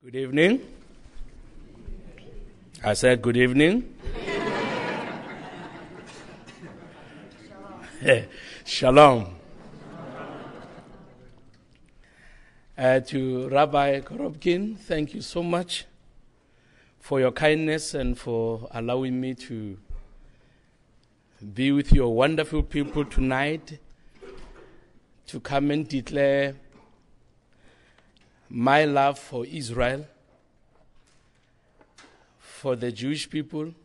Good evening. I said good evening. Shalom. To Rabbi Korobkin, thank you so much for your kindness and for allowing me to be with your wonderful people tonight to come and declare my love for Israel, for the Jewish people,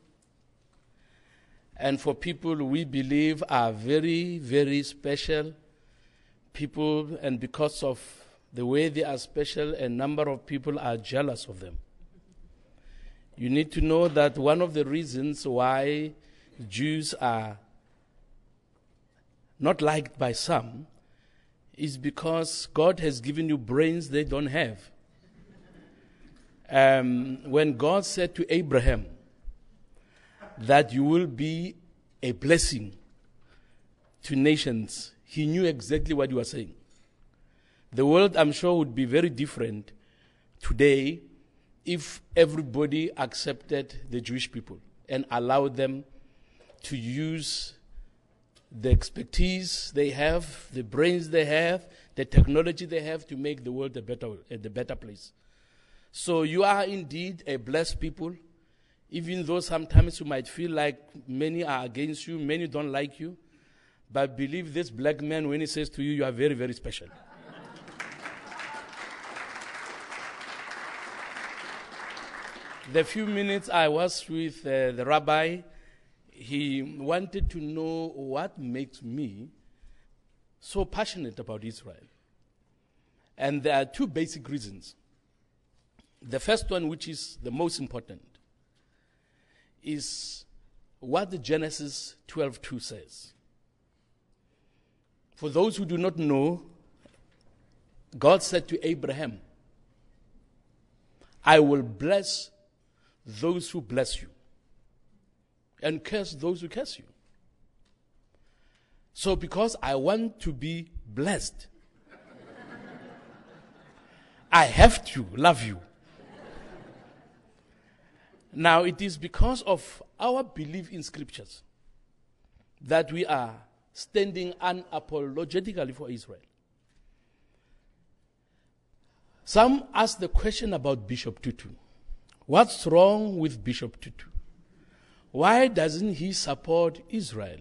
and for people we believe are very, very special people, and because of the way they are special, a number of people are jealous of them. You need to know that one of the reasons why Jews are not liked by some is because God has given you brains they don't have. When God said to Abraham that you will be a blessing to nations, he knew exactly what he was saying. The world, I'm sure, would be very different today if everybody accepted the Jewish people and allowed them to use the expertise they have, the brains they have, the technology they have to make the world a better place. So you are indeed a blessed people, even though sometimes you might feel like many are against you, many don't like you. But believe this black man when he says to you, you are very, very special. The few minutes I was with the rabbi, he wanted to know what makes me so passionate about Israel. And there are two basic reasons. The first one, which is the most important, is what the Genesis 12:2 says. For those who do not know, God said to Abraham, I will bless those who bless you and curse those who curse you. So because I want to be blessed, I have to love you. Now it is because of our belief in scriptures that we are standing unapologetically for Israel. Some ask the question about Bishop Tutu. What's wrong with Bishop Tutu? Why doesn't he support Israel?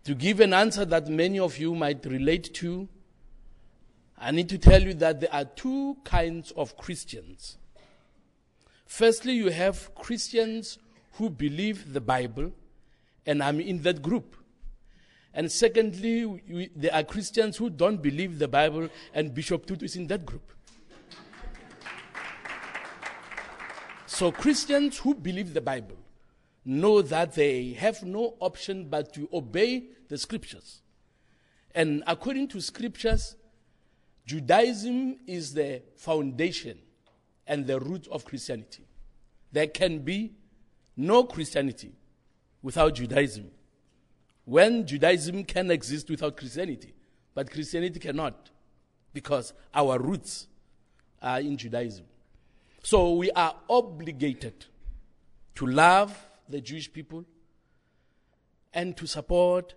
To give an answer that many of you might relate to, I need to tell you that there are two kinds of Christians. Firstly, you have Christians who believe the Bible, and I'm in that group. And secondly, there are Christians who don't believe the Bible, and Bishop Tutu is in that group. So Christians who believe the Bible know that they have no option but to obey the scriptures. And according to scriptures, Judaism is the foundation and the root of Christianity. There can be no Christianity without Judaism. When Judaism can exist without Christianity, but Christianity cannot, because our roots are in Judaism. So we are obligated to love the Jewish people and to support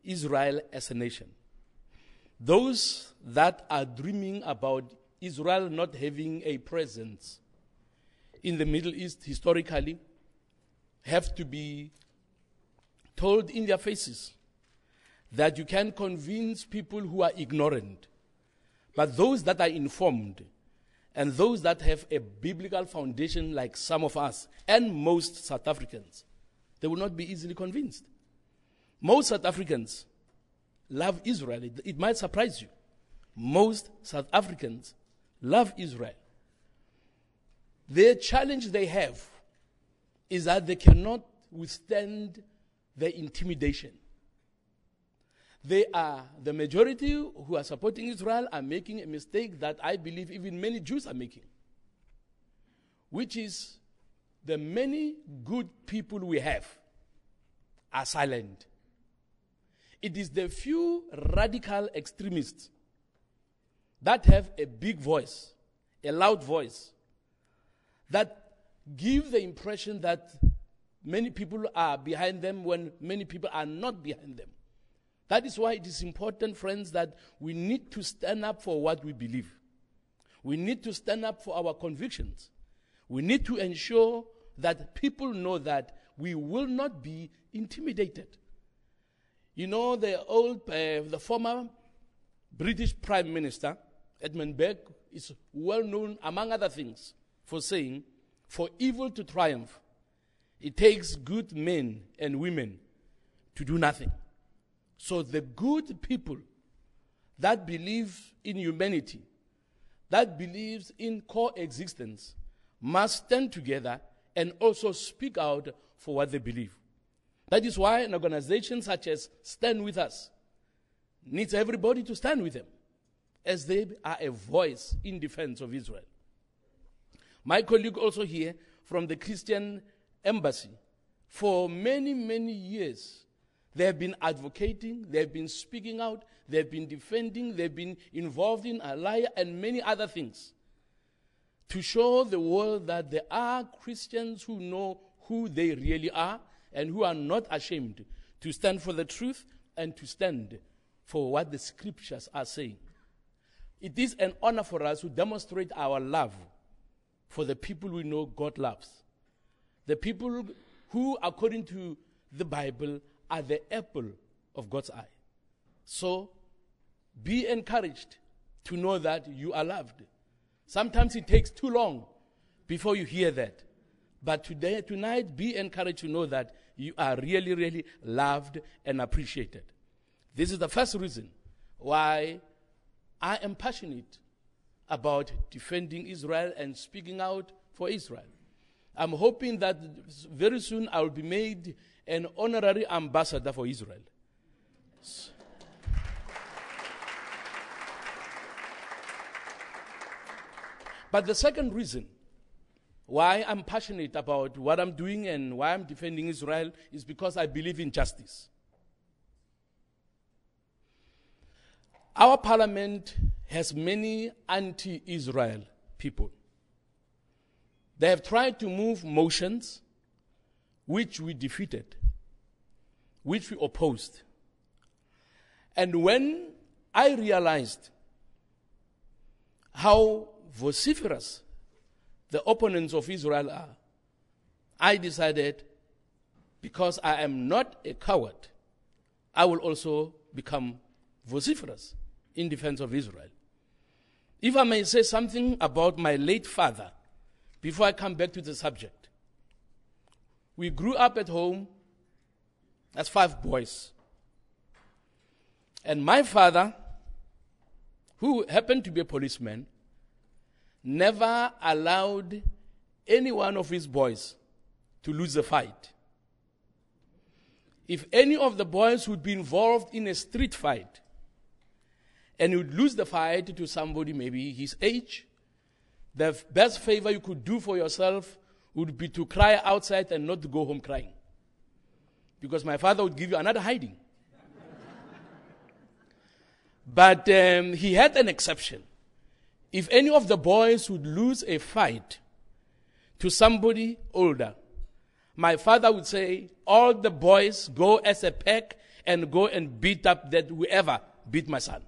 Israel as a nation. Those that are dreaming about Israel not having a presence in the Middle East historically have to be told in their faces that you can convince people who are ignorant, but those that are informed and those that have a biblical foundation like some of us and most South Africans, they will not be easily convinced. Most South Africans love Israel. It might surprise you. Most South Africans love Israel. The challenge they have is that they cannot withstand the intimidation. The majority who are supporting Israel are making a mistake that I believe even many Jews are making, which is the many good people we have are silent. It is the few radical extremists that have a big voice a loud voice, that give the impression that many people are behind them when many people are not behind them. That is why it is important, friends, that we need to stand up for what we believe. We need to stand up for our convictions. We need to ensure that people know that we will not be intimidated. You know, the former British Prime Minister, Edmund Burke, is well known, among other things, for saying, for evil to triumph, it takes good men and women to do nothing. So the good people that believe in humanity, that believes in coexistence, must stand together and also speak out for what they believe. That is why an organization such as Stand With Us needs everybody to stand with them, as they are a voice in defense of Israel. My colleague also here from the Christian Embassy, for many, many years, they have been advocating, they have been speaking out, they have been defending, they have been involved in Aliyah and many other things to show the world that there are Christians who know who they really are and who are not ashamed to stand for the truth and to stand for what the scriptures are saying. It is an honor for us to demonstrate our love for the people we know God loves. The people who, according to the Bible, are the apple of God's eye. So, be encouraged to know that you are loved. Sometimes it takes too long before you hear that. But tonight, be encouraged to know that you are really, really loved and appreciated. This is the first reason why I am passionate about defending Israel and speaking out for Israel. I'm hoping that very soon I will be made an honorary ambassador for Israel. But the second reason why I'm passionate about what I'm doing and why I'm defending Israel is because I believe in justice. Our parliament has many anti-Israel people. They have tried to move motions which we defeated, which we opposed. And when I realized how vociferous the opponents of Israel are, I decided, because I am not a coward, I will also become vociferous in defense of Israel. If I may say something about my late father, before I come back to the subject. We grew up at home as 5 boys. And my father, who happened to be a policeman, never allowed any one of his boys to lose a fight. If any of the boys would be involved in a street fight and he would lose the fight to somebody maybe his age, the best favor you could do for yourself would be to cry outside and not to go home crying. Because my father would give you another hiding. But he had an exception. If any of the boys would lose a fight to somebody older, my father would say, all the boys go as a pack and go and beat up that whoever beat my son.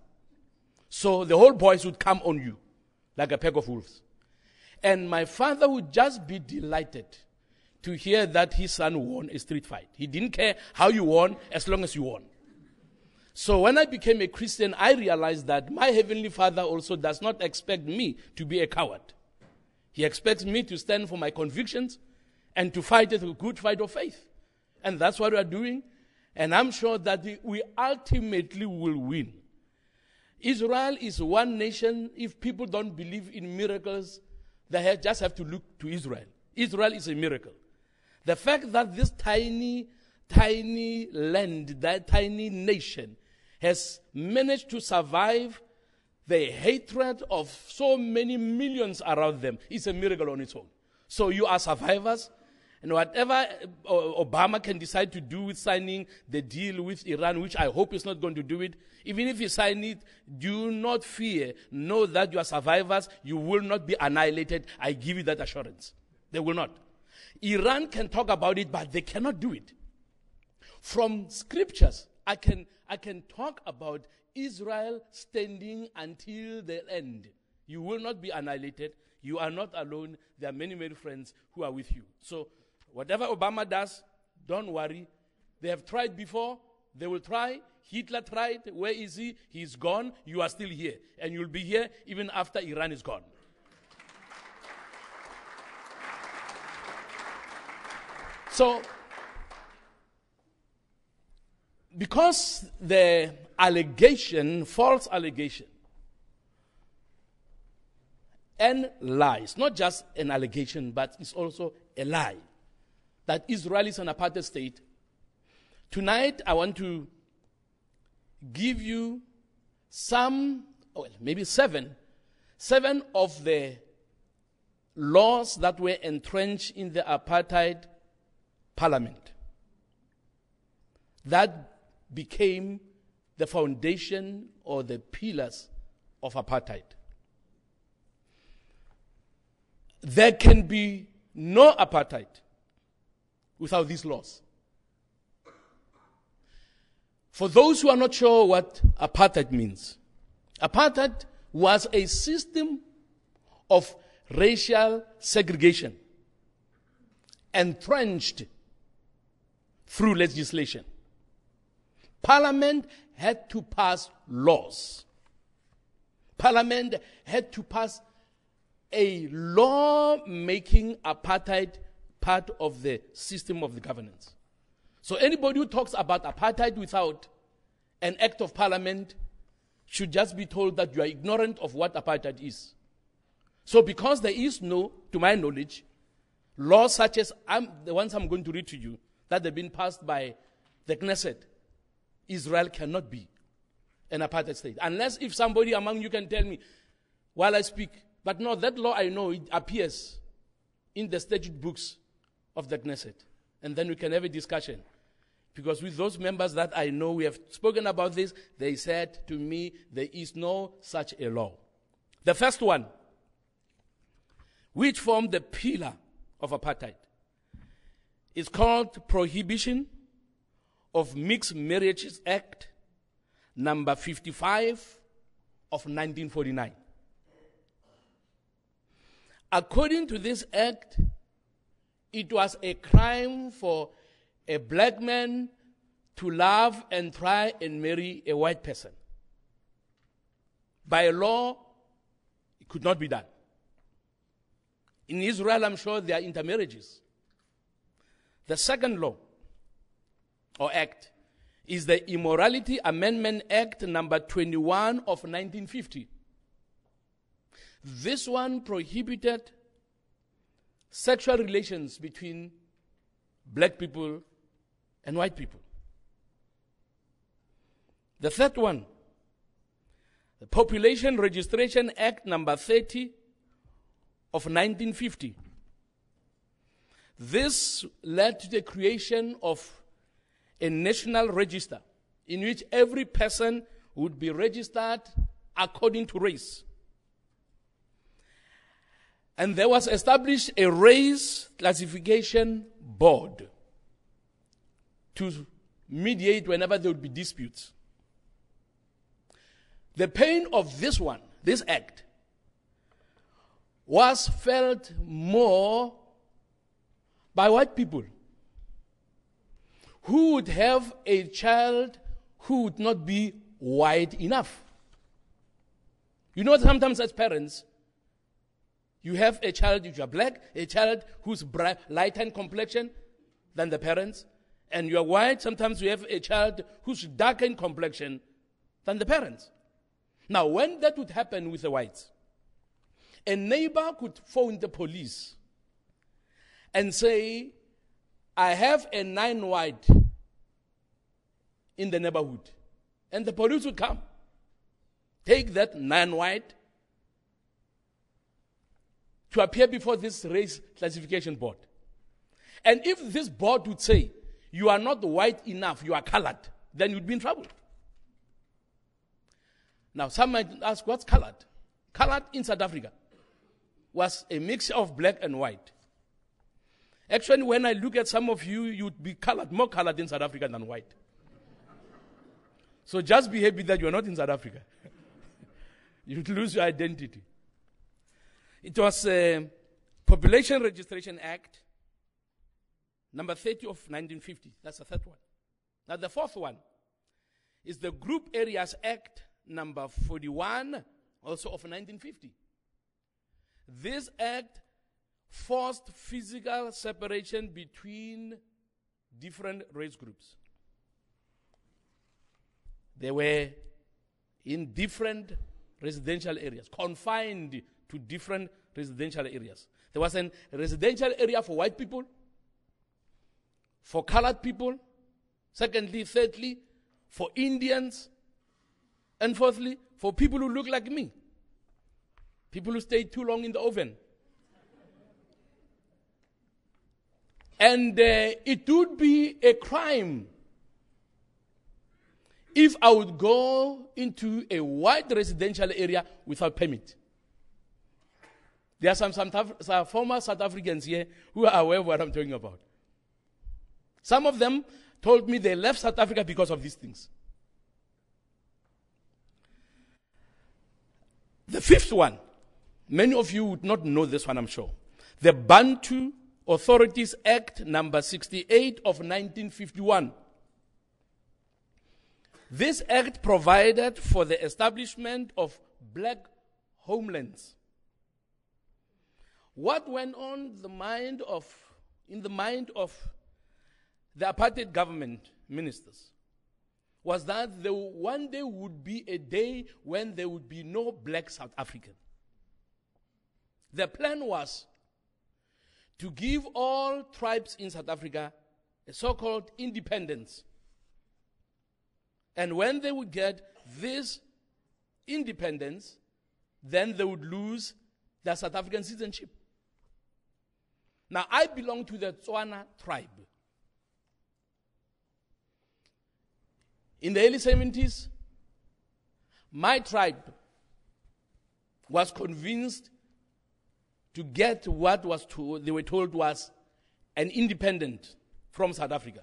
So the whole boys would come on you like a pack of wolves. And my father would just be delighted to hear that his son won a street fight. He didn't care how you won as long as you won. So when I became a Christian, I realized that my Heavenly Father also does not expect me to be a coward. He expects me to stand for my convictions and to fight a good fight of faith. And that's what we are doing. And I'm sure that we ultimately will win. Israel is one nation. If people don't believe in miracles, they just have to look to Israel. Israel is a miracle. The fact that this tiny, tiny land, that tiny nation, has managed to survive the hatred of so many millions around them is a miracle on its own. So you are survivors. And whatever Obama can decide to do with signing the deal with Iran, which I hope is not going to do it, even if he sign it, do not fear. Know that you are survivors. You will not be annihilated. I give you that assurance. They will not. Iran can talk about it, but they cannot do it. From scriptures, I can talk about Israel standing until the end. You will not be annihilated. You are not alone. There are many, many friends who are with you. So whatever Obama does, don't worry. They have tried before. They will try. Hitler tried. Where is he? He's gone. You are still here. And you'll be here even after Iran is gone. So, because the allegation, false allegation, and lies, not just an allegation, but it's also a lie, that Israel is an apartheid state. Tonight, I want to give you maybe seven of the laws that were entrenched in the apartheid parliament that became the foundation or the pillars of apartheid. There can be no apartheid without these laws. For those who are not sure what apartheid means, apartheid was a system of racial segregation entrenched through legislation. Parliament had to pass laws. Parliament had to pass a law making apartheid part of the system of the governance. So anybody who talks about apartheid without an act of parliament should just be told that you are ignorant of what apartheid is. So because there is no, to my knowledge, laws such as the ones I'm going to read to you, that have been passed by the Knesset, Israel cannot be an apartheid state. Unless if somebody among you can tell me while I speak. But no, that law I know, it appears in the statute books of the Knesset. And then we can have a discussion. Because with those members that I know, we have spoken about this, they said to me, there is no such a law. The first one, which formed the pillar of apartheid, is called Prohibition of Mixed Marriages Act, number 55 of 1949. According to this act, it was a crime for a black man to love and try and marry a white person. By law, it could not be done. In Israel, I'm sure there are intermarriages. The second law, or act, is the Immorality Amendment Act number 21 of 1950. This one prohibited sexual relations between black people and white people. The third one, the Population Registration Act number 30 of 1950. This led to the creation of a national register in which every person would be registered according to race. And there was established a race classification board to mediate whenever there would be disputes. The pain of this one, this act, was felt more by white people who would have a child who would not be white enough. You know, sometimes as parents, you have a child, if you are black, a child who's lighter in complexion than the parents, and you are white, sometimes you have a child who's darker in complexion than the parents. Now, when that would happen with the whites, a neighbor could phone the police and say, I have a 9 white in the neighborhood. And the police would come. Take that 9 white to appear before this race classification board. And if this board would say, you are not white enough, you are colored, then you'd be in trouble. Now, some might ask, what's colored? Colored in South Africa was a mixture of black and white. Actually, when I look at some of you, you'd be colored, more colored in South Africa than white. So just be happy that you're not in South Africa. You'd lose your identity. It was a Population Registration Act, number 30 of 1950. That's the third one. Now the fourth one is the Group Areas Act, number 41, also of 1950. This act forced physical separation between different race groups. They were in different residential areas, confined to different residential areas. There was a residential area for white people, for colored people, secondly, thirdly, for Indians, and fourthly, for people who look like me. People who stayed too long in the oven. And it would be a crime if I would go into a white residential area without permit. There are some former South Africans here who are aware of what I'm talking about. Some of them told me they left South Africa because of these things. The fifth one, many of you would not know this one, I'm sure. The Bantu Authorities Act, number 68 of 1951. This act provided for the establishment of black homelands. What went on in the mind of the apartheid government ministers was that there one day would be a day when there would be no black South African. The plan was to give all tribes in South Africa a so-called independence. And when they would get this independence, then they would lose their South African citizenship. Now, I belong to the Tswana tribe. In the early 70s, my tribe was convinced to get what they were told was an independent from South Africa.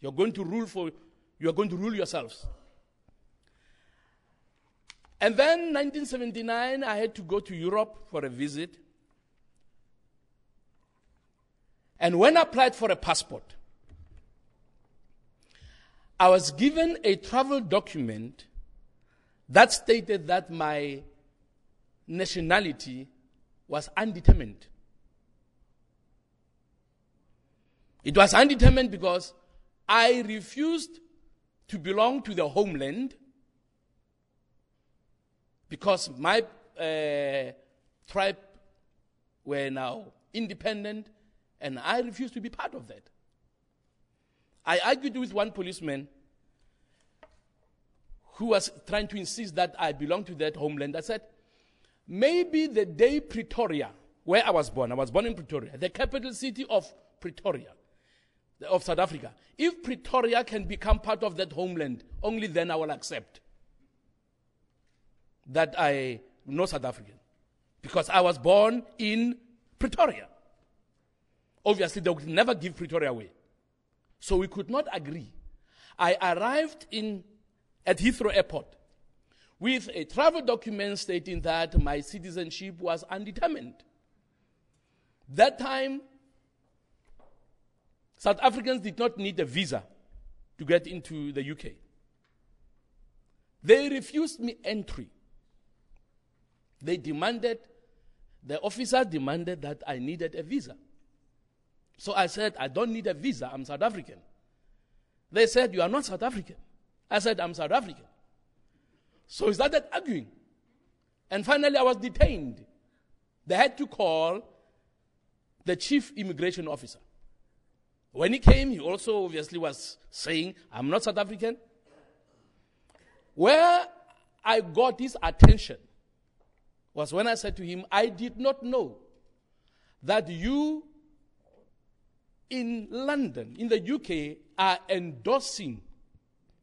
You're going to rule yourselves. And then 1979, I had to go to Europe for a visit. And when I applied for a passport, I was given a travel document that stated that my nationality was undetermined. It was undetermined because I refused to belong to the homeland because my tribe were now independent and I refused to be part of that. I argued with one policeman who was trying to insist that I belong to that homeland. I said, maybe the day Pretoria, where I was born in Pretoria, the capital city of Pretoria, of South Africa. If Pretoria can become part of that homeland, only then I will accept that I know South African. Because I was born in Pretoria. Obviously, they would never give Pretoria away. So we could not agree. I arrived at Heathrow Airport with a travel document stating that my citizenship was undetermined. That time, South Africans did not need a visa to get into the UK. They refused me entry. The officer demanded that I needed a visa. So I said, I don't need a visa, I'm South African. They said, you are not South African. I said, I'm South African. So we started arguing. And finally I was detained. They had to call the chief immigration officer. When he came, he also obviously was saying, I'm not South African. Where I got his attention was when I said to him, I did not know that you in London, in the UK, are endorsing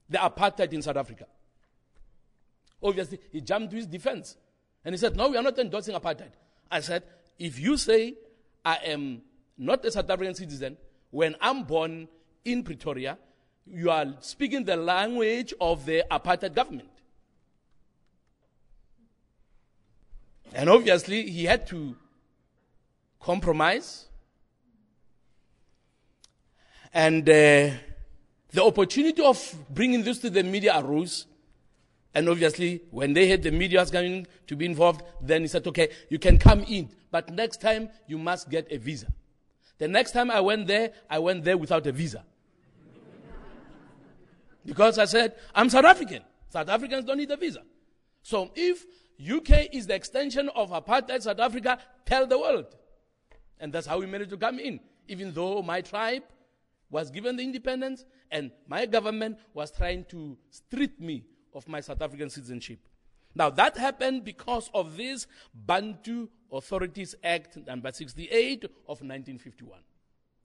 the apartheid in South Africa. Obviously, he jumped to his defense. And he said, no, we are not endorsing apartheid. I said, if you say I am not a South African citizen, when I'm born in Pretoria, you are speaking the language of the apartheid government. And obviously, he had to compromise. And the opportunity of bringing this to the media arose. And obviously, when they heard the media was going to be involved, then he said, okay, you can come in, but next time you must get a visa. The next time I went there without a visa. Because I said, I'm South African. South Africans don't need a visa. So if UK is the extension of apartheid South Africa, tell the world. And that's how we managed to come in. Even though my tribe was given the independence and my government was trying to strip me of my South African citizenship. Now that happened because of this Bantu Authorities Act number 68 of 1951.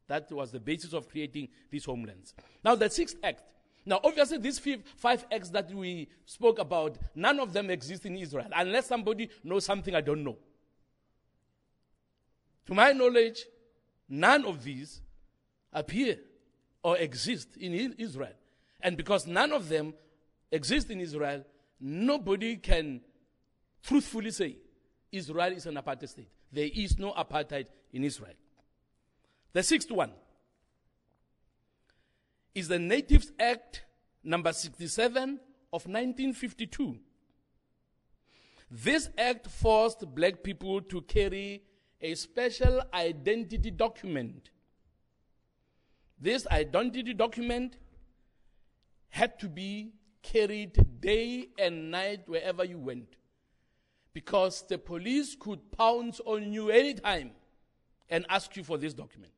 That was the basis of creating these homelands. Now the 6th Act. Now obviously these 5 acts that we spoke about, none of them exist in Israel, unless somebody knows something I don't know. To my knowledge, none of these appear or exist in Israel. And because none of them exist in Israel, nobody can truthfully say Israel is an apartheid state. There is no apartheid in Israel. The 6th one is the Natives Act number 67 of 1952. This act forced black people to carry a special identity document. This identity document had to be carried day and night wherever you went, because the police could pounce on you anytime and ask you for this document.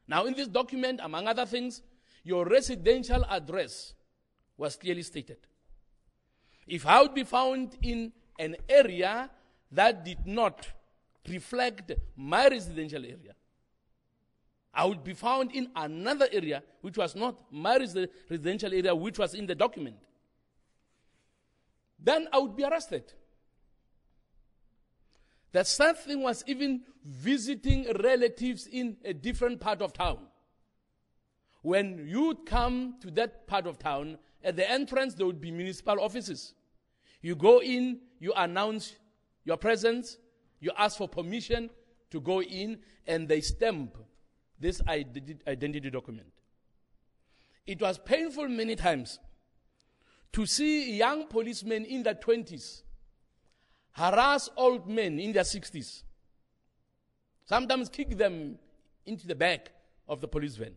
Now in this document, among other things, your residential address was clearly stated. If I would be found in an area that did not reflect my residential area, I would be found in another area which was not my residential area, which was in the document, then I would be arrested. The sad thing was even visiting relatives in a different part of town. When you would come to that part of town, at the entrance there would be municipal offices. You go in, you announce your presence, you ask for permission to go in, and they stamp this identity document. It was painful many times to see young policemen in their 20s harass old men in their 60s. Sometimes kick them into the back of the police van.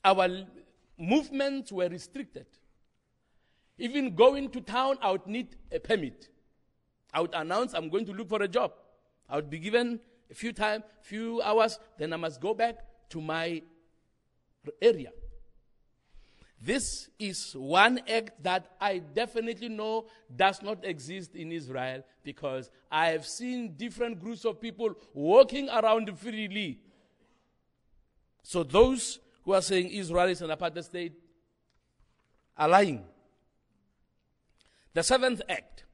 Our movements were restricted. Even going to town, I would need a permit. I would announce I'm going to look for a job. I would be given a few hours, then I must go back to my area. This is one act that I definitely know does not exist in Israel, because I have seen different groups of people walking around freely. So those who are saying Israel is an apartheid state are lying. The 7th Act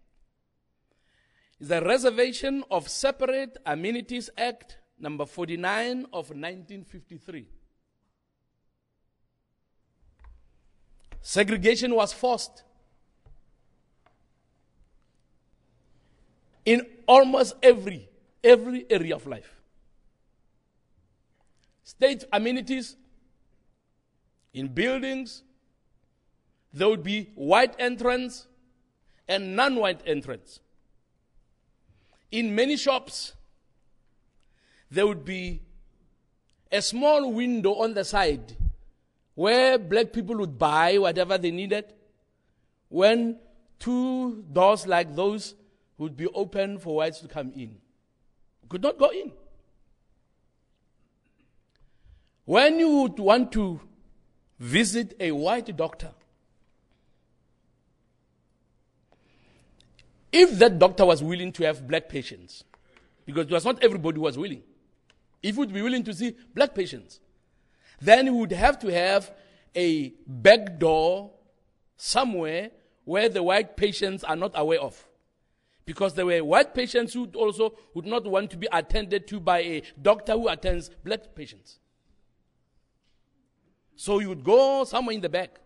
is the Reservation of Separate Amenities Act number 49 of 1953. Segregation was forced in almost every area of life. State amenities, in buildings, there would be white entrance and non-white entrance. In many shops, there would be a small window on the side where black people would buy whatever they needed, when 2 doors like those would be open for whites to come in. Could not go in. When you would want to visit a white doctor, if that doctor was willing to have black patients, because it was not everybody who was willing, If he would be willing to see black patients, then he would have to have a back door somewhere where the white patients are not aware of. Because there were white patients who also would not want to be attended to by a doctor who attends black patients. So you would go somewhere in the back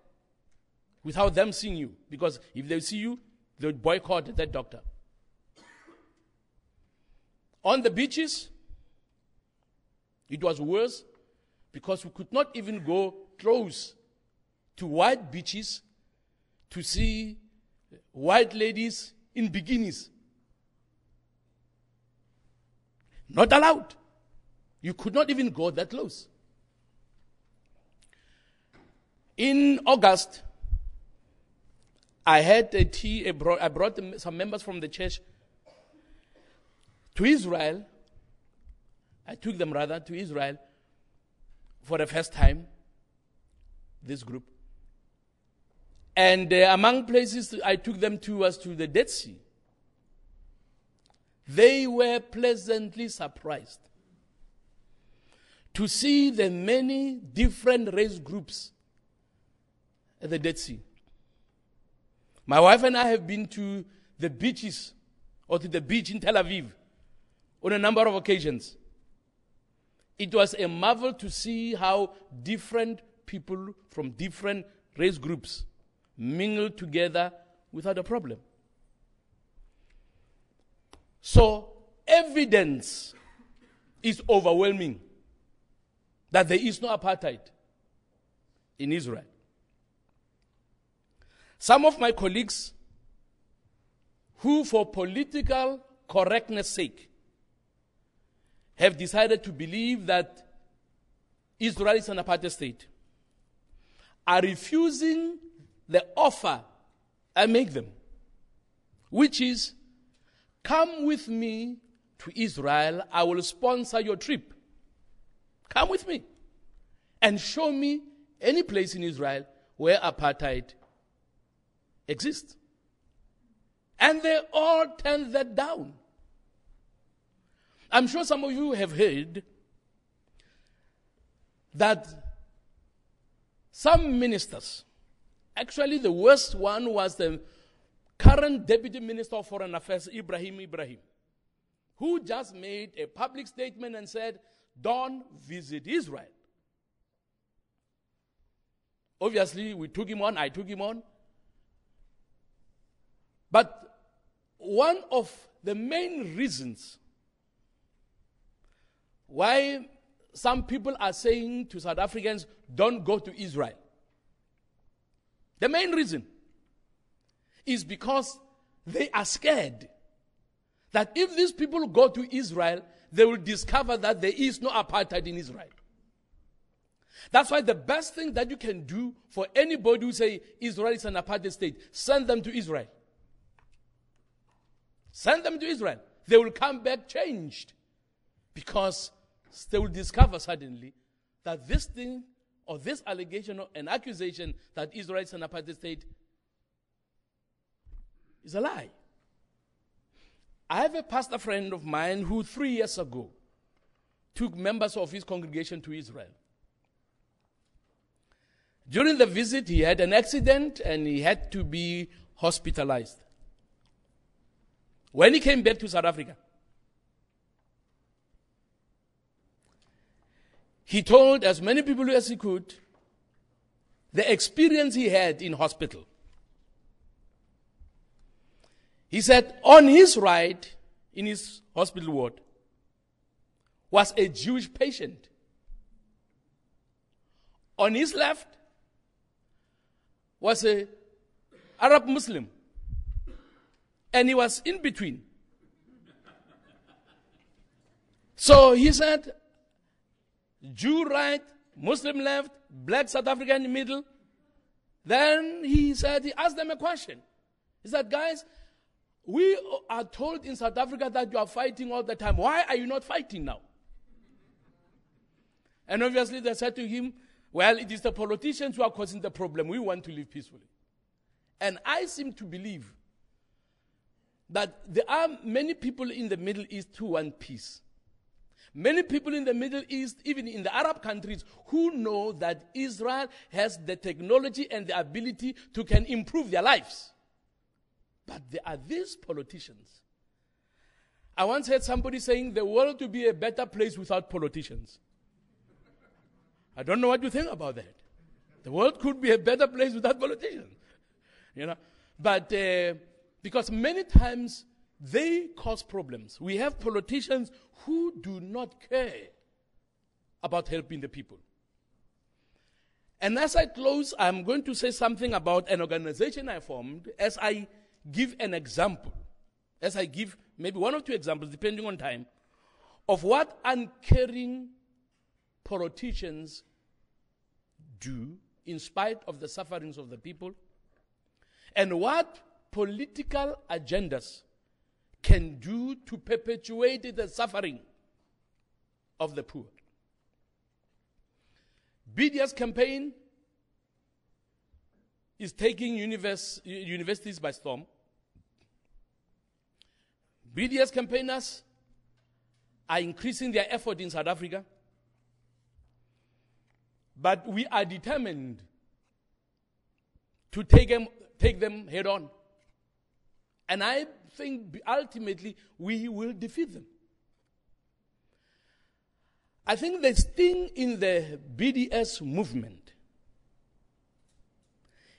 without them seeing you. Because if they see you, they would boycott that doctor. On the beaches, it was worse because we could not even go close to white beaches to see white ladies in bikinis. Not allowed. You could not even go that close. In August, I brought some members from the church to Israel. I took them rather to Israel for the first time, this group. And among places I took them to was to the Dead Sea. They were pleasantly surprised to see the many different race groups at the Dead Sea. My wife and I have been to the beaches, or to the beach in Tel Aviv, on a number of occasions. It was a marvel to see how different people from different race groups mingled together without a problem. So, evidence is overwhelming that there is no apartheid in Israel. Some of my colleagues who, for political correctness' sake, have decided to believe that Israel is an apartheid state, are refusing the offer I make them, which is, come with me to Israel, I will sponsor your trip. Come with me and show me any place in Israel where apartheid exists. And they all turned that down. I'm sure some of you have heard that some ministers, actually the worst one was the current Deputy Minister of Foreign Affairs, Ibrahim, who just made a public statement and said, don't visit Israel. Obviously, we took him on, I took him on. But one of the main reasons why some people are saying to South Africans, don't go to Israel, the main reason is because they are scared that if these people go to Israel, they will discover that there is no apartheid in Israel. That's why the best thing that you can do for anybody who say Israel is an apartheid state, send them to Israel. Send them to Israel. They will come back changed, because they will discover suddenly that this thing or this allegation or an accusation that Israel is an apartheid state is a lie. I have a pastor friend of mine who 3 years ago took members of his congregation to Israel. During the visit, he had an accident and he had to be hospitalized. When he came back to South Africa, he told as many people as he could the experience he had in hospital. He said on his right, in his hospital ward, was a Jewish patient. On his left was an Arab Muslim. And he was in between. So he said, Jew right, Muslim left, black South African in the middle. Then he asked them a question. He said, guys, we are told in South Africa that you are fighting all the time. Why are you not fighting now? And obviously they said to him, well, it is the politicians who are causing the problem. We want to live peacefully. And I seem to believe that there are many people in the Middle East who want peace. Many people in the Middle East, even in the Arab countries, who know that Israel has the technology and the ability to can improve their lives. But there are these politicians. I once heard somebody saying the world would be a better place without politicians. I don't know what you think about that. The world could be a better place without politicians. But because many times they cause problems. We have politicians who do not care about helping the people. And as I close, I'm going to say something about an organization I formed as I give an example, as I give maybe one or two examples, depending on time, of what uncaring politicians do in spite of the sufferings of the people, and what political agendas can do to perpetuate the suffering of the poor. BDS campaign is taking universities by storm. BDS campaigners are increasing their effort in South Africa. But we are determined to take them head on. And I think ultimately we will defeat them. I think the sting in the BDS movement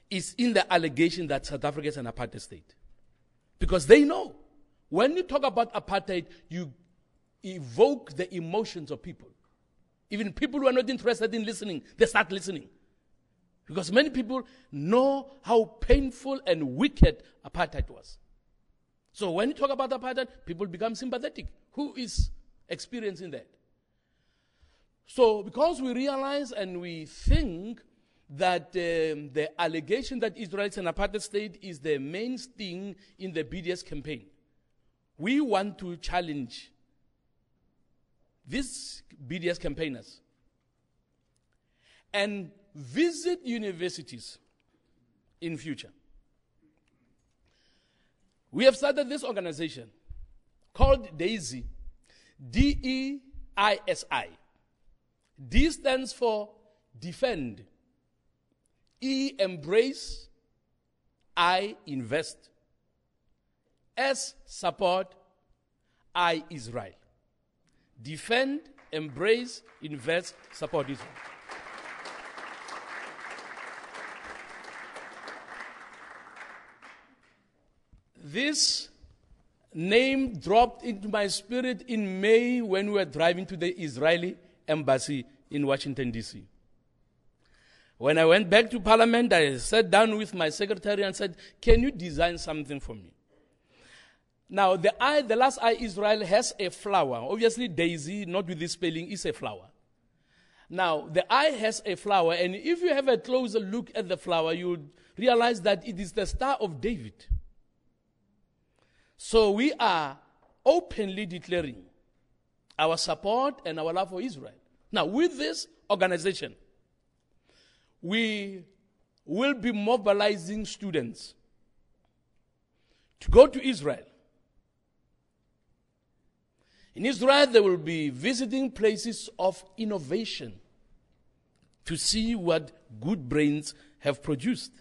is in the allegation that South Africa is an apartheid state. Because they know, when you talk about apartheid, you evoke the emotions of people. Even people who are not interested in listening, they start listening. Because many people know how painful and wicked apartheid was. So when you talk about apartheid, people become sympathetic. Who is experiencing that? So because we realize and we think that the allegation that Israel is an apartheid state is the main sting in the BDS campaign, we want to challenge these BDS campaigners and visit universities in future. We have started this organization called DAISY, D-E-I-S-I. D stands for defend, E embrace, I invest, S support, I Israel. Defend, embrace, invest, support Israel. This name dropped into my spirit in May when we were driving to the Israeli embassy in Washington, D.C. When I went back to Parliament, I sat down with my secretary and said, can you design something for me? Now, the last I, Israel, has a flower. Obviously, daisy, not with this spelling, is a flower. Now, the I has a flower, and if you have a closer look at the flower, you would realize that it is the Star of David. So we are openly declaring our support and our love for Israel. Now, with this organization, we will be mobilizing students to go to Israel. In Israel, they will be visiting places of innovation to see what good brains have produced.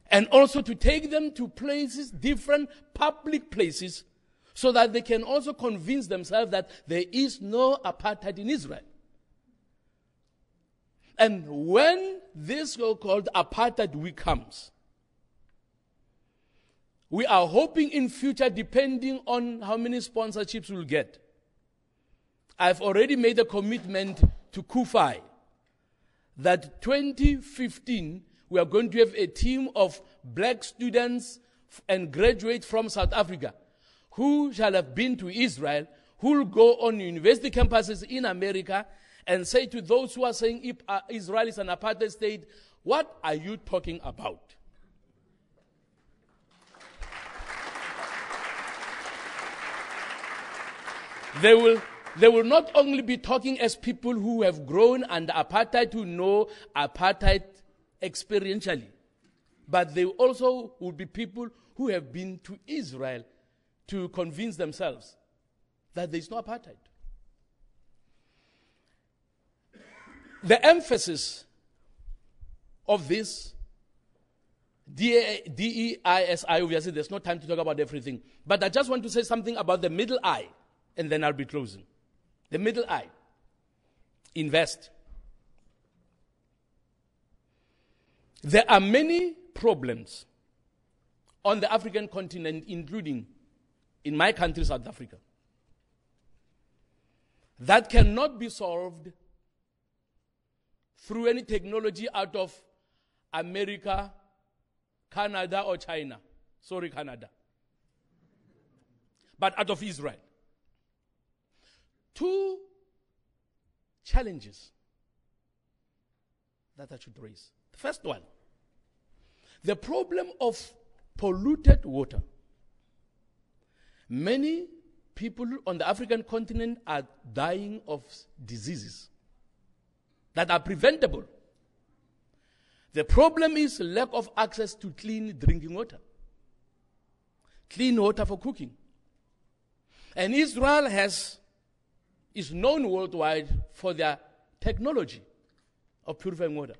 And also to take them to places, different public places, so that they can also convince themselves that there is no apartheid in Israel. And when this so-called apartheid week comes, we are hoping in future, depending on how many sponsorships we'll get. I've already made a commitment to KUFI that 2015, we are going to have a team of black students and graduates from South Africa who shall have been to Israel, who will go on university campuses in America and say to those who are saying if Israel is an apartheid state, what are you talking about? They will not only be talking as people who have grown under apartheid, who know apartheid experientially, but they also will be people who have been to Israel to convince themselves that there is no apartheid. The emphasis of this DEISI, obviously there's no time to talk about everything, but I just want to say something about the middle I, and then I'll be closing. The middle I, invest. There are many problems on the African continent, including in my country, South Africa, that cannot be solved through any technology out of America, Canada, or China. Sorry, Canada. But out of Israel. Two challenges that I should raise. The first one, the problem of polluted water. Many people on the African continent are dying of diseases that are preventable. The problem is lack of access to clean drinking water. Clean water for cooking. And Israel is known worldwide for their technology of purifying water.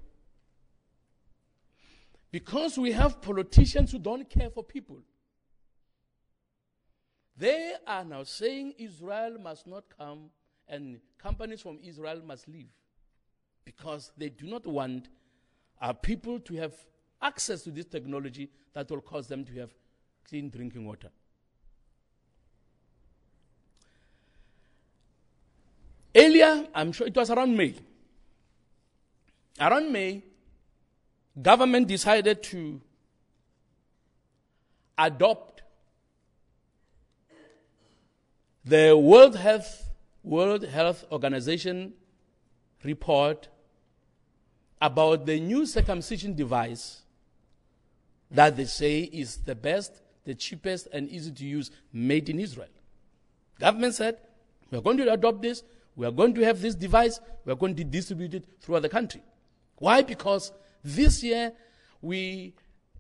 Because we have politicians who don't care for people, they are now saying Israel must not come and companies from Israel must leave, because they do not want our people to have access to this technology that will cause them to have clean drinking water. Earlier, I'm sure it was around May. Around May, government decided to adopt the World Health Organization report about the new circumcision device that they say is the best, the cheapest, and easy to use, made in Israel. Government said, we are going to adopt this, we are going to have this device, we are going to distribute it throughout the country. Why? Because this year,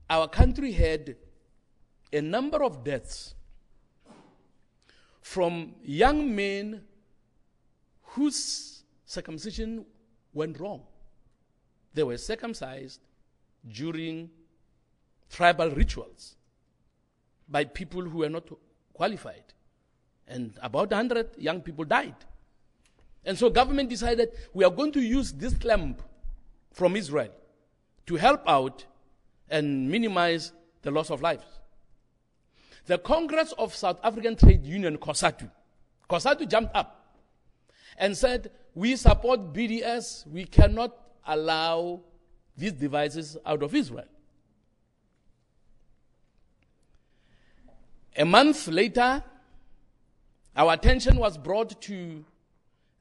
our country had a number of deaths from young men whose circumcision went wrong. They were circumcised during tribal rituals by people who were not qualified. And about 100 young people died. And so government decided, we are going to use this clamp from Israel to help out and minimize the loss of lives. The Congress of South African Trade Union, COSATU jumped up and said, we support BDS, we cannot allow these devices out of Israel. A month later, our attention was brought to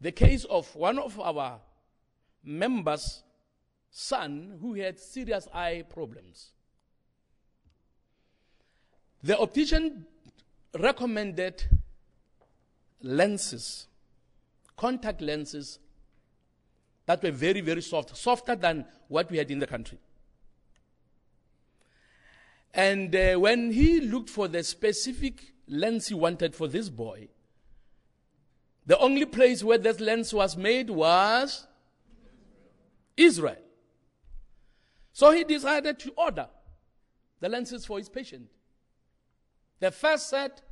the case of one of our members' son who had serious eye problems. The optician recommended lenses, contact lenses, that were very, very soft, softer than what we had in the country. And when he looked for the specific lens he wanted for this boy, the only place where that lens was made was Israel. So he decided to order the lenses for his patient. The first set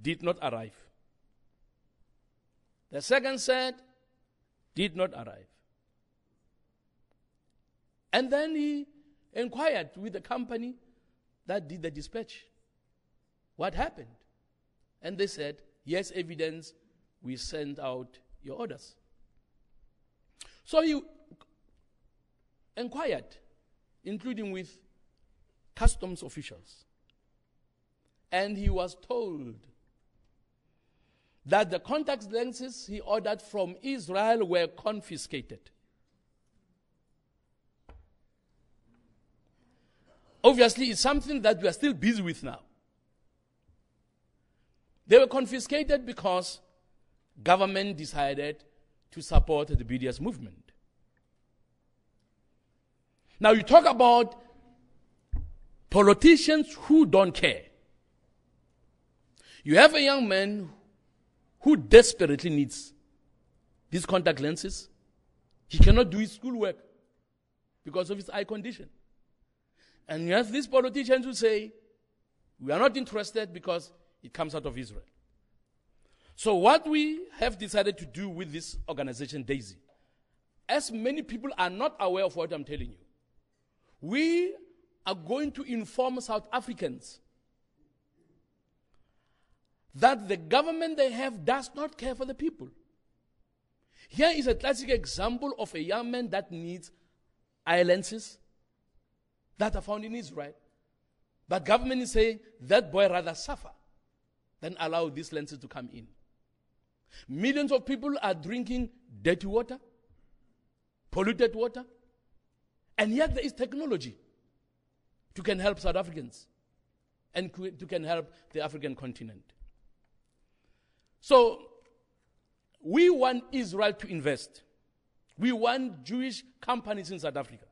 did not arrive. The second set did not arrive. And then he inquired with the company that did the dispatch. What happened? And they said, yes, evidence, we sent out your orders. So he inquired, including with customs officials. And he was told that the contact lenses he ordered from Israel were confiscated. Obviously, it's something that we are still busy with now. They were confiscated because government decided to support the BDS movement. Now you talk about politicians who don't care. You have a young man who desperately needs these contact lenses. He cannot do his schoolwork because of his eye condition. And you have these politicians who say, we are not interested because it comes out of Israel. So what we have decided to do with this organization, DAISY, as many people are not aware of what I'm telling you, we are going to inform South Africans that the government they have does not care for the people. Here is a classic example of a young man that needs eye lenses that are found in Israel. But government is saying that boy rather suffer than allow these lenses to come in. Millions of people are drinking dirty water, polluted water, and yet there is technology to can help South Africans and to can help the African continent. So, we want Israel to invest. We want Jewish companies in South Africa.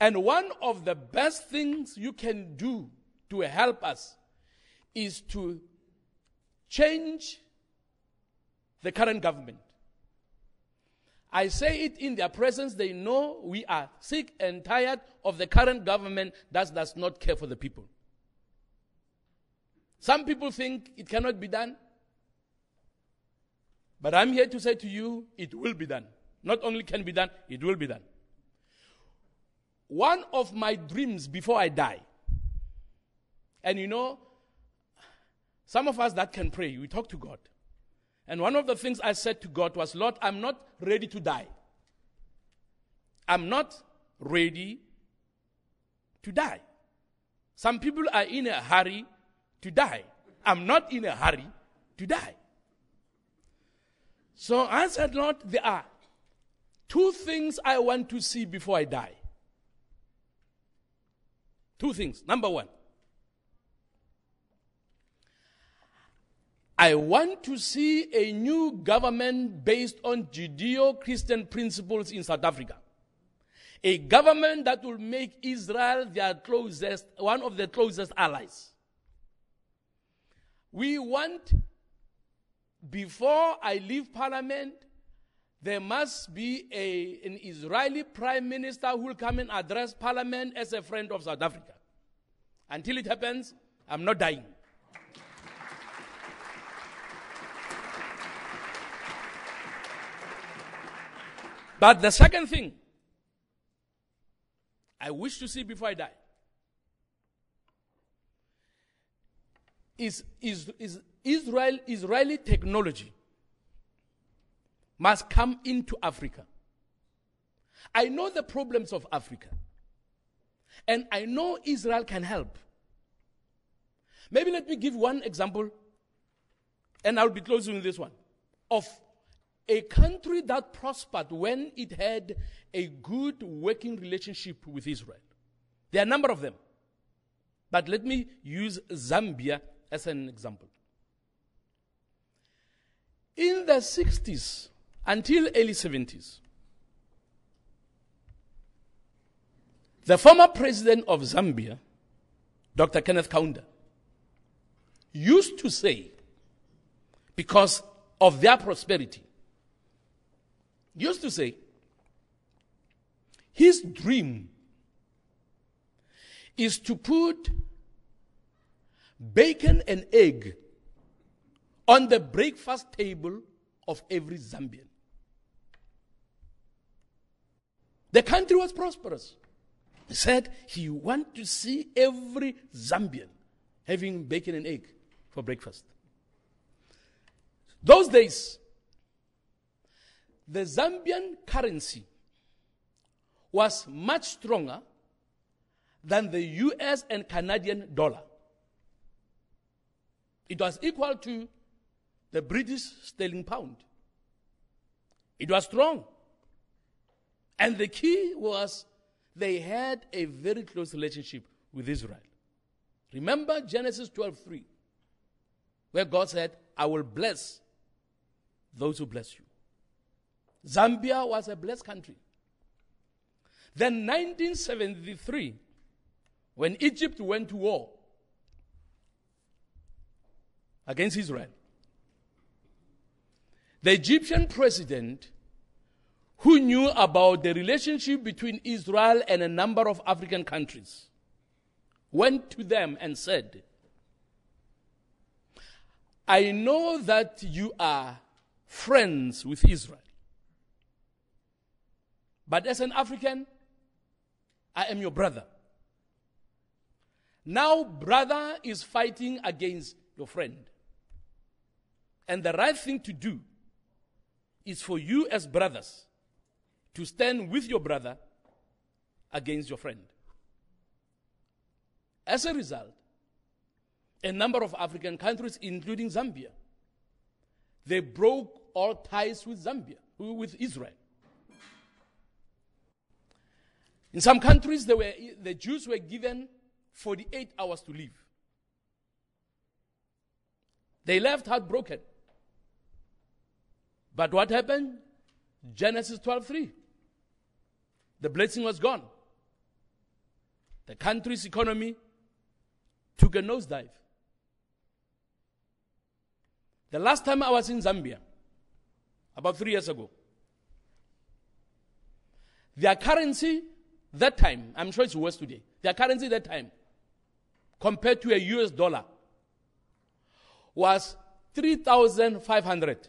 And one of the best things you can do to help us is to change the current government. I say it in their presence. They know we are sick and tired of the current government that does not care for the people. Some people think it cannot be done. But I'm here to say to you, it will be done. Not only can be done, it will be done. One of my dreams before I die, and you know, some of us that can pray, we talk to God. And one of the things I said to God was, Lord, I'm not ready to die. I'm not ready to die. Some people are in a hurry to die. I'm not in a hurry to die. So I said, Lord, there are two things I want to see before I die. Two things. Number one, I want to see a new government based on Judeo-Christian principles in South Africa. A government that will make Israel one of their closest allies. We want, before I leave parliament, there must be an Israeli prime minister who will come and address parliament as a friend of South Africa. Until it happens, I'm not dying. But the second thing I wish to see before I die is Israeli technology must come into Africa. I know the problems of Africa. And I know Israel can help. Maybe let me give one example, and I'll be closing with this one, of a country that prospered when it had a good working relationship with Israel. There are a number of them. But let me use Zambia as an example. In the 60s until early 70s, the former president of Zambia, Dr. Kenneth Kaunda, used to say, because of their prosperity, used to say, his dream is to put bacon and egg on the breakfast table of every Zambian. The country was prosperous. He said he wanted to see every Zambian having bacon and egg for breakfast. Those days, the Zambian currency was much stronger than the US and Canadian dollar. It was equal to the British sterling pound. It was strong. And the key was they had a very close relationship with Israel. Remember Genesis 12:3, where God said, I will bless those who bless you. Zambia was a blessed country. Then 1973, when Egypt went to war against Israel, The Egyptian president, who knew about the relationship between Israel and a number of African countries, went to them and said, I know that you are friends with Israel, but as an African, I am your brother. Now, brother is fighting against your friend. And the right thing to do is for you as brothers to stand with your brother against your friend. As a result, a number of African countries, including Zambia, they broke all ties with Israel. In some countries, the Jews were given 48 hours to leave. They left heartbroken. But what happened? Genesis 12:3. The blessing was gone. The country's economy took a nosedive. The last time I was in Zambia, about 3 years ago, their currency that time, I'm sure it's worse today, their currency that time, compared to a US dollar, was 3,500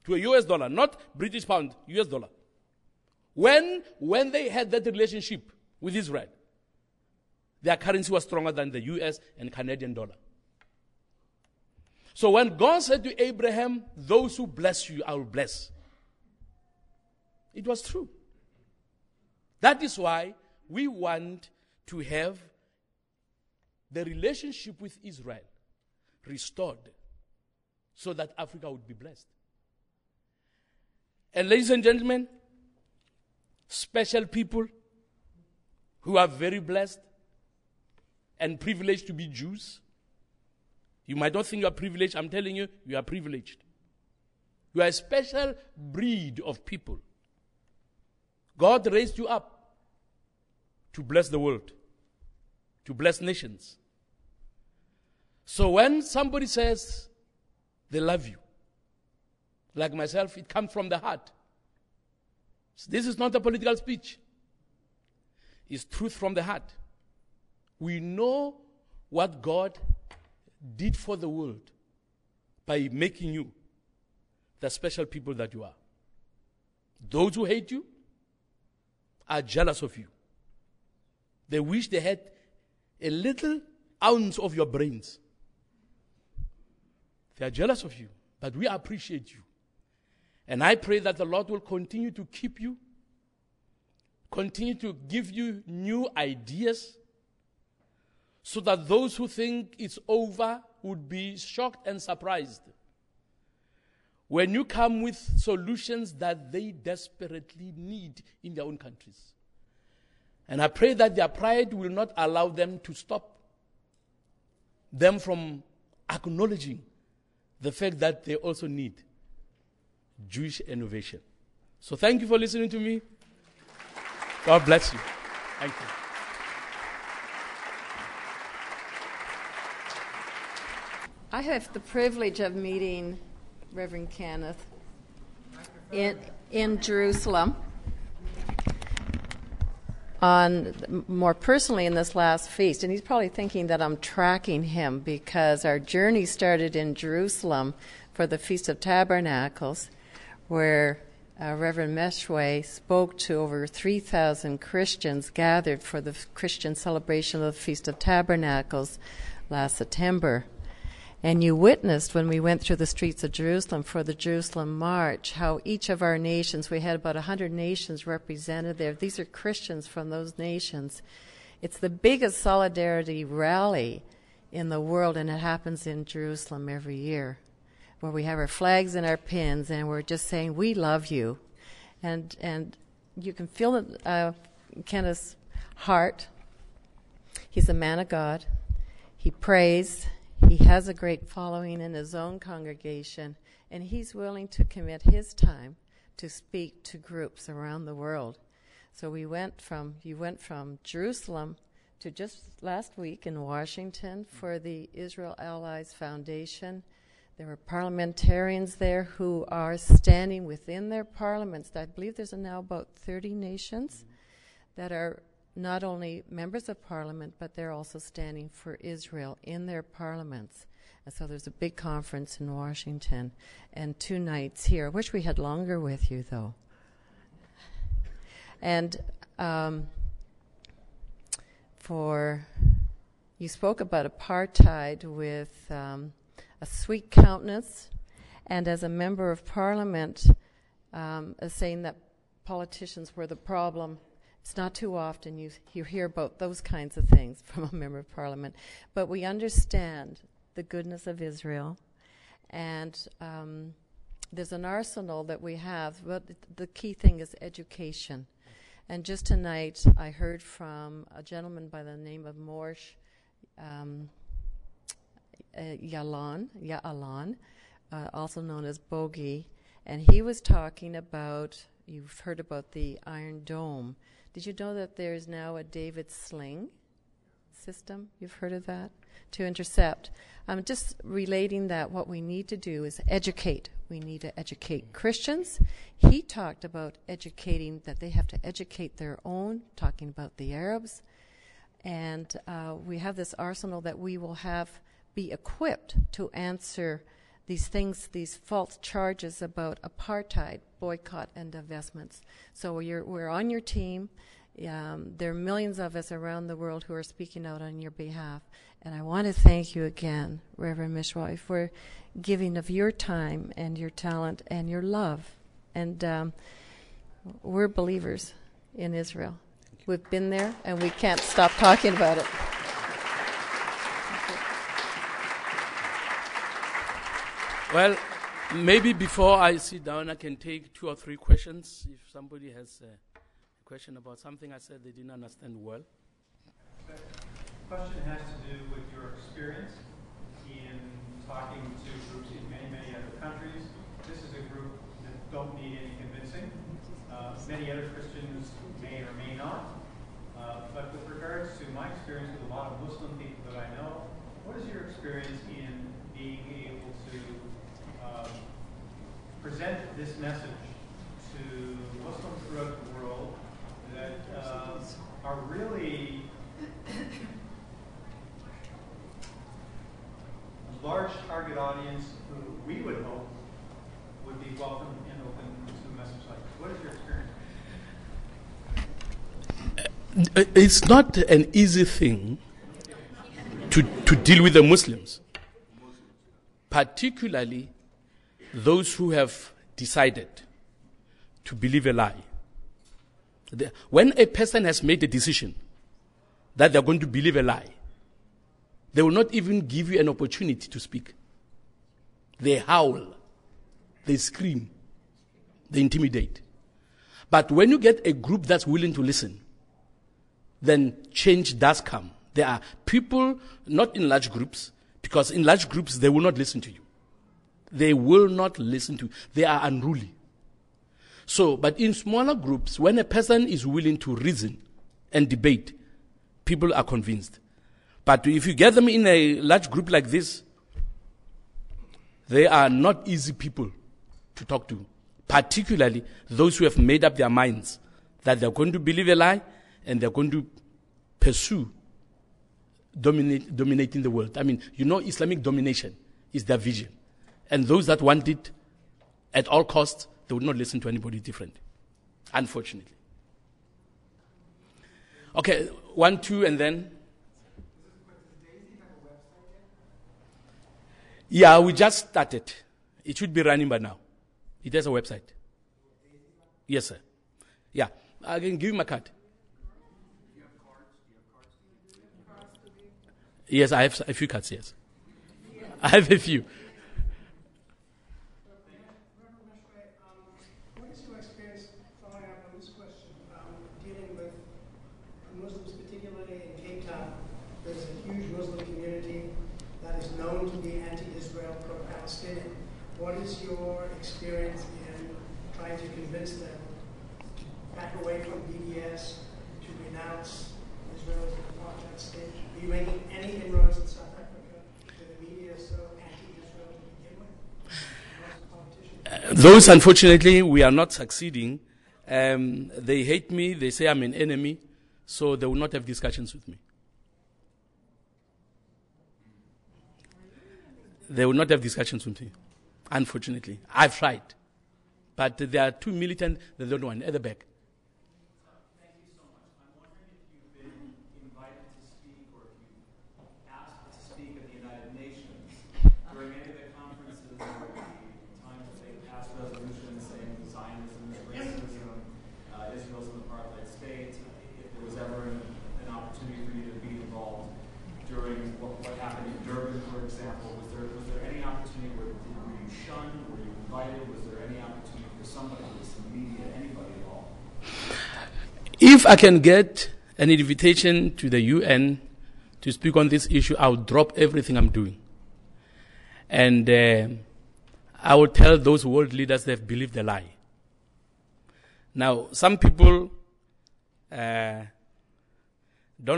to a US dollar, not British pound, US dollar. When they had that relationship with Israel, their currency was stronger than the US and Canadian dollar. So when God said to Abraham, those who bless you, I will bless, it was true. That is why we want to have the relationship with Israel restored so that Africa would be blessed. And ladies and gentlemen, special people who are very blessed and privileged to be Jews. You might not think you are privileged. I'm telling you, you are privileged. You are a special breed of people. God raised you up to bless the world, to bless nations. So when somebody says they love you, like myself, it comes from the heart. So this is not a political speech. It's truth from the heart. We know what God did for the world by making you the special people that you are. Those who hate you are jealous of you. They wish they had a little ounce of your brains. They are jealous of you, but we appreciate you. And I pray that the Lord will continue to keep you, continue to give you new ideas, so that those who think it's over would be shocked and surprised when you come with solutions that they desperately need in their own countries. And I pray that their pride will not allow them to stop them from acknowledging the fact that they also need Jewish innovation. So thank you for listening to me. God bless you. Thank you. I have the privilege of meeting Reverend Kenneth in Jerusalem, more personally in this last feast. And he's probably thinking that I'm tracking him because our journey started in Jerusalem for the Feast of Tabernacles, where Reverend Meshoe spoke to over 3,000 Christians gathered for the Christian celebration of the Feast of Tabernacles last September. And you witnessed when we went through the streets of Jerusalem for the Jerusalem March how each of our nations, we had about 100 nations represented there. These are Christians from those nations. It's the biggest solidarity rally in the world, and it happens in Jerusalem every year, where we have our flags and our pins, and we're just saying, we love you. And you can feel Kenneth's heart. He's a man of God. He prays. He has a great following in his own congregation, and he's willing to commit his time to speak to groups around the world. So you went from Jerusalem to just last week in Washington for the Israel Allies Foundation. There were parliamentarians there who are standing within their parliaments. I believe there's now about 30 nations that are not only members of parliament, but they're also standing for Israel in their parliaments. And so there's a big conference in Washington and 2 nights here. I wish we had longer with you, though. And you spoke about apartheid with a sweet countenance, and as a member of parliament, saying that politicians were the problem. It's not too often you hear about those kinds of things from a member of parliament, but we understand the goodness of Israel, and there's an arsenal that we have, but the key thing is education. And just tonight, I heard from a gentleman by the name of Morsh Ya'alan, also known as Bogie, and he was talking about, you've heard about the Iron Dome. Did you know that there's now a David Sling system? You've heard of that? To intercept. I'm just relating that what we need to do is educate. We need to educate Christians. He talked about educating, that they have to educate their own, talking about the Arabs. And we have this arsenal that we will have be equipped to answer these things, these false charges about apartheid, boycott, and divestments. So we're on your team. There are millions of us around the world who are speaking out on your behalf. And I want to thank you again, Reverend Meshoe, for giving of your time and your talent and your love. And we're believers in Israel. We've been there, and we can't stop talking about it. Well, maybe before I sit down, I can take 2 or 3 questions. If somebody has a question about something I said they didn't understand well. The question has to do with your experience in talking to groups in many, many other countries. This is a group that don't need any convincing. Many other Christians may or may not. But with regards to my experience with a lot of Muslim people that I know, what is your experience in being able to present this message to Muslims throughout the world that are really a large target audience who we would hope would be welcome and open to a message like this? What is your experience? It's not an easy thing to deal with the Muslims, particularly those who have decided to believe a lie. When a person has made a decision that they're going to believe a lie, they will not even give you an opportunity to speak. They howl, they scream, they intimidate. But when you get a group that's willing to listen, then change does come. There are people, not in large groups, because in large groups they will not listen to you. They will not listen to you. They are unruly. So, but in smaller groups, when a person is willing to reason and debate, people are convinced. But if you get them in a large group like this, they are not easy people to talk to, particularly those who have made up their minds that they're going to believe a lie and they're going to pursue dominating the world. I mean, Islamic domination is their vision. And those that want it at all costs, they would not listen to anybody different, unfortunately. Okay, 1, 2, and then? Yeah, we just started. It should be running by now. It has a website. Yes, sir. Yeah, I can give you my card. Yes, I have a few cards, yes. I have a few. What is your experience, following up on this question, dealing with Muslims, particularly in Cape Town? There's a huge Muslim community that is known to be anti-Israel, pro-Palestinian. What is your experience in trying to convince them to back away from BDS, to renounce Israel as an apartheid state? Are you making any inroads in South Africa? The media is so anti-Israel to begin with? Those, unfortunately, we are not succeeding. They hate me. They say I'm an enemy. So they will not have discussions with me. They will not have discussions with me, unfortunately. I've tried. But they are too militant, they don't want at the back. Thank you so much. I'm wondering if you've been invited to speak or if you've asked to speak at the United Nations during any of the conferences or the times that they passed resolutions saying Zionism is racism, Israel's an apartheid state. If there was ever an opportunity for you to be involved during what happened in Durban, for example, was there any opportunity were you shunned? Were you invited? Was there any opportunity for somebody, some media, anybody at all? If I can get an invitation to the UN to speak on this issue, I'll drop everything I'm doing. And I will tell those world leaders they've believed the lie. Now, some people don't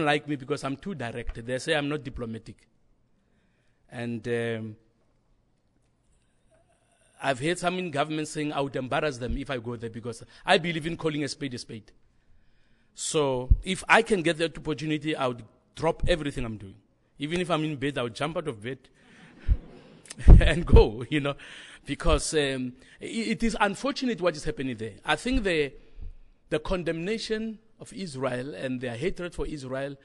like me because I'm too direct. They say I'm not diplomatic. And I've heard some in government saying I would embarrass them if I go there because I believe in calling a spade a spade. So if I can get that opportunity, I would drop everything I'm doing. Even if I'm in bed, I would jump out of bed and go, because it is unfortunate what is happening there. I think the condemnation of Israel and their hatred for Israel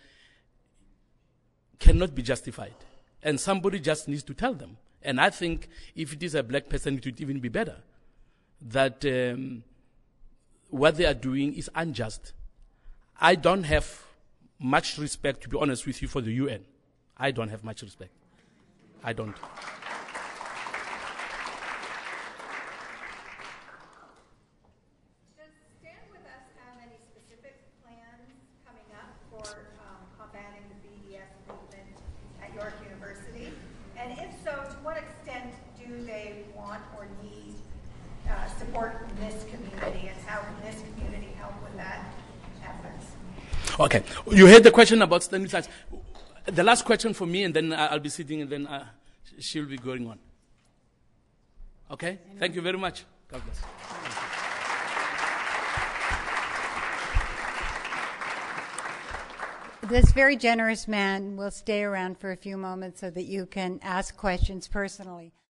cannot be justified. And somebody just needs to tell them. And I think if it is a black person, it would even be better. That what they are doing is unjust. I don't have much respect, to be honest with you, for the UN. I don't have much respect. I don't. Does Stand With Us have any specific plans coming up for combating the BDS movement at York University? And if so, to what extent do they want or need support from this community, and how can this community help with that efforts? Okay. You heard the question about Stand With Us. The last question for me, and then I'll be sitting, and then she'll be going on. Okay? Thank you very much. God bless. This very generous man will stay around for a few moments so that you can ask questions personally.